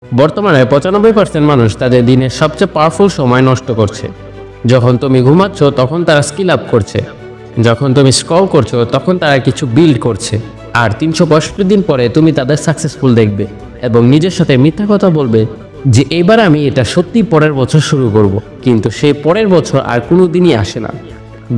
বর্তমানে 95% মানুষ তাদের দিনের সবচেয়ে পাওয়ারফুল সময় নষ্ট করছে। যখন তুমি ঘুমাচ্ছ তখন তারা স্কিল আপ করছে, যখন তুমি স্ক্রল করছো তখন তারা কিছু বিল্ড করছে, আর 365 দিন পরে তুমি তাদের সাকসেসফুল দেখবে এবং নিজের সাথে মিথ্যা কথা বলবে যে এইবার আমি এটা সত্যি পরের বছর শুরু করব, কিন্তু সেই পরের বছর আর কোনো দিনই আসে না।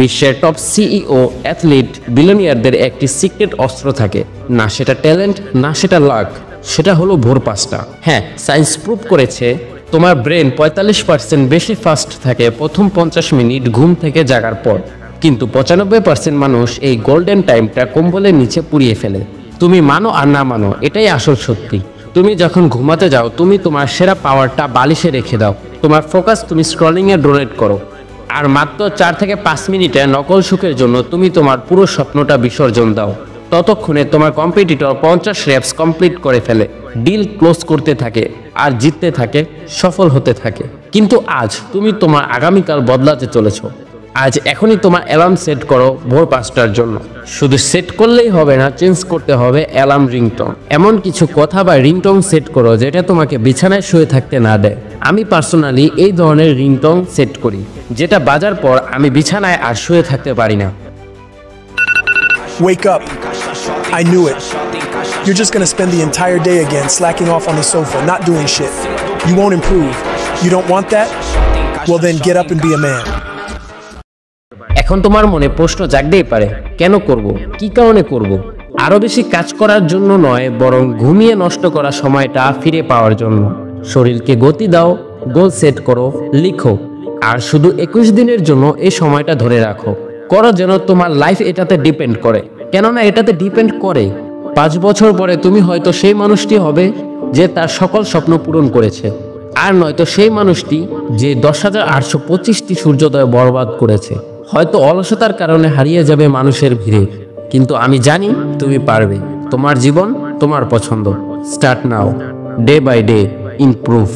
বিশ্বের টপ সিইও, অ্যাথলিট, বিলিয়নিয়ারদের একটি সিক্রেট অস্ত্র থাকে, না সেটা ট্যালেন্ট, না সেটা লাক, সেটা হলো ভোর 5টা। হ্যাঁ, সায়েন্স প্রুভ করেছে তোমার ব্রেন 45% বেশি ফাস্ট থাকে প্রথম 50 মিনিট ঘুম থেকে জাগার পর, কিন্তু 95% মানুষ এই গোল্ডেন টাইমটা কম্বলের নিচে পুড়িয়ে ফেলে। তুমি মানো আর না মানো, এটাই আসল সত্যি। তুমি যখন ঘুমাতে যাও তুমি তোমার সেরা পাওয়ারটা বালিশে রেখে দাও, তোমার ফোকাস তুমি স্ক্রলিংয়ে ডোনেট করো, আর মাত্র 4 থেকে 5 মিনিটে নকল সুখের জন্য তুমি তোমার পুরো স্বপ্নটা বিসর্জন দাও। ততক্ষণে তোমার কম্পিটিটর 50 রেপস কমপ্লিট করে ফেলে, ডিল ক্লোজ করতে থাকে আর জিততে থাকে, সফল হতে থাকে। কিন্তু আজ তুমি তোমার আগামীকাল বদলাতে চলেছো। আজ এখনই তোমার অ্যালার্ম সেট করো ভোর 5টার জন্য। শুধু সেট করলেই হবে না, চেঞ্জ করতে হবে অ্যালার্ম রিংটোন। এমন কিছু কথা বা রিংটোন সেট করো যেটা তোমাকে বিছানায় শুয়ে থাকতে না দেয়। আমি পার্সোনালি এই ধরনের রিংটোন সেট করি, যেটা বাজার পর আমি বিছানায় আর শুয়ে থাকতে পারি না। Wake up. I knew it. You're just gonna spend the entire day again slacking off on the sofa, not doing shit. You won't improve. You don't want that? Well then get up and be a man. এখন তোমার মনে প্রশ্ন জাগতেই পারে, কেন করব, কি কারণে করব? আরো বেশি কাজ করার জন্য নয়, বরং ঘুমিয়ে নষ্ট করা সময়টা ফিরে পাওয়ার জন্য। শরীরকে গতি দাও, গোল সেট করো, লিখো, আর শুধু 21 দিনের জন্য এই সময়টা ধরে রাখো। করো যেন তোমার লাইফ এটাতে ডিপেন্ড করে, কেননা এটাতে ডিপেন্ড করে 5 বছর পরে তুমি হয়তো সেই মানুষটি হবে যে তার সকল স্বপ্ন পূরণ করেছে, আর নয়তো সেই মানুষটি যে 10,825টি সূর্যোদয় বরবাদ করেছে। হয়তো অলসতার কারণে হারিয়ে যাবে মানুষের ভিড়ে, কিন্তু আমি জানি তুমি পারবে। তোমার জীবন, তোমার পছন্দ। Start now, day by day improve.